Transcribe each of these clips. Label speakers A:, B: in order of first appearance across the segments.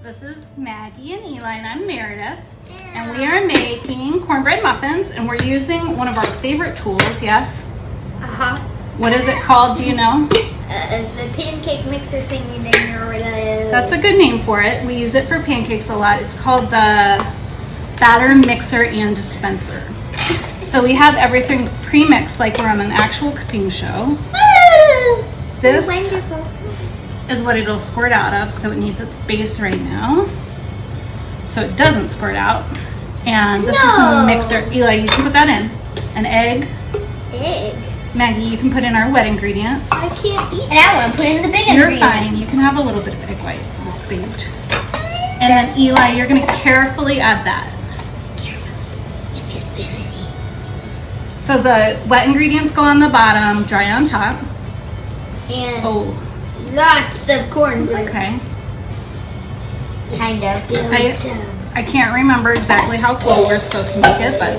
A: This is Maggie and Eli, and I'm Meredith. And we are making cornbread muffins, and we're using one of our favorite tools, yes?
B: Uh-huh.
A: What is it called, do you know?
B: The pancake mixer thingy thing.
A: That's a good name for it. We use it for pancakes a lot. It's called the batter mixer and dispenser. So we have everything pre-mixed like we're on an actual cooking show. This
B: Wonderful.
A: is what it'll squirt out of, so it needs its base right now. So it doesn't squirt out. And this is the mixer. Eli, you can put that in. An egg.
B: Egg?
A: Maggie, you can put in our wet ingredients.
B: I can't eat. And I want to put in the big ingredients.
A: You're fine. You can have a little bit of egg white. It's baked. And then Eli, you're going to carefully add that.
B: Carefully. If you spill any.
A: So the wet ingredients go on the bottom, dry on top.
B: And lots of corn.
A: It's okay.
B: Kind of.
A: I can't remember exactly how full we're supposed to make it, but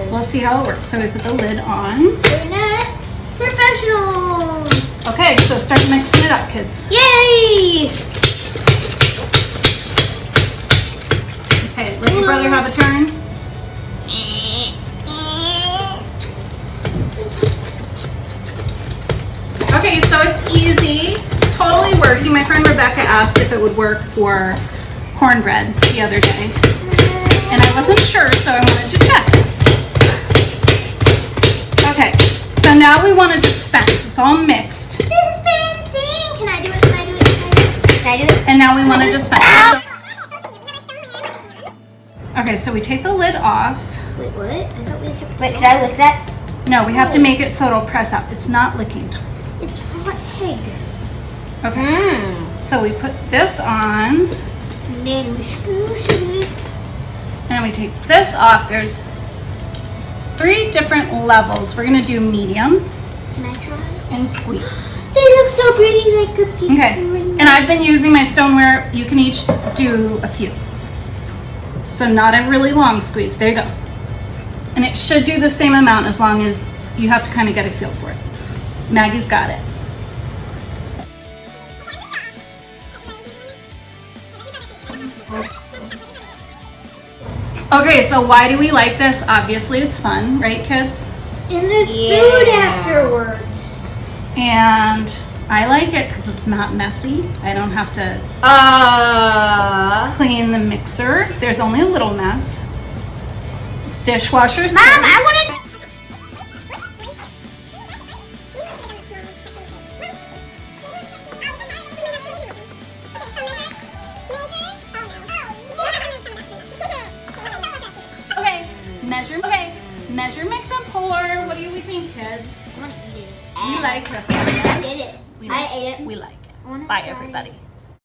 A: we'll see how it works. So we put the lid on.
B: We're not professional.
A: Okay, so start mixing it up, kids.
B: Yay!
A: Okay, let your brother have a turn. Okay, so it's easy. It's totally working. My friend Rebecca asked if it would work for cornbread the other day. And I wasn't sure, so I wanted to check. Okay, so now we want to dispense. It's all mixed.
B: Dispensing! Can I do it? Can I do it? Can I do it?
A: And now we want to dispense. Okay, so we take the lid off.
B: Wait, what? I thought we kept. Wait, should I lick that?
A: No, we have to make it so it'll press up. It's not licking time.
B: It's raw egg.
A: Okay. So we put this on. And we take this off. There's 3 different levels. We're gonna do medium.
B: Can I try?
A: And squeeze.
B: They look so pretty, like cookies.
A: Okay. And I've been using my stoneware. You can each do a few. So not a really long squeeze. There you go. And it should do the same amount as long as you have to kind of get a feel for it. Maggie's got it. Okay, so why do we like this? Obviously it's fun, right kids?
B: And there's food afterwards.
A: And I like it because it's not messy. I don't have to clean the mixer. There's only a little mess. It's dishwasher safe.
B: Mom, I want to.
A: Measure. Okay, measure, mix, and pour. What do we think, kids?
B: I want to eat it.
A: We like this one.
B: I ate it.
A: We like it. We like it. Bye, everybody.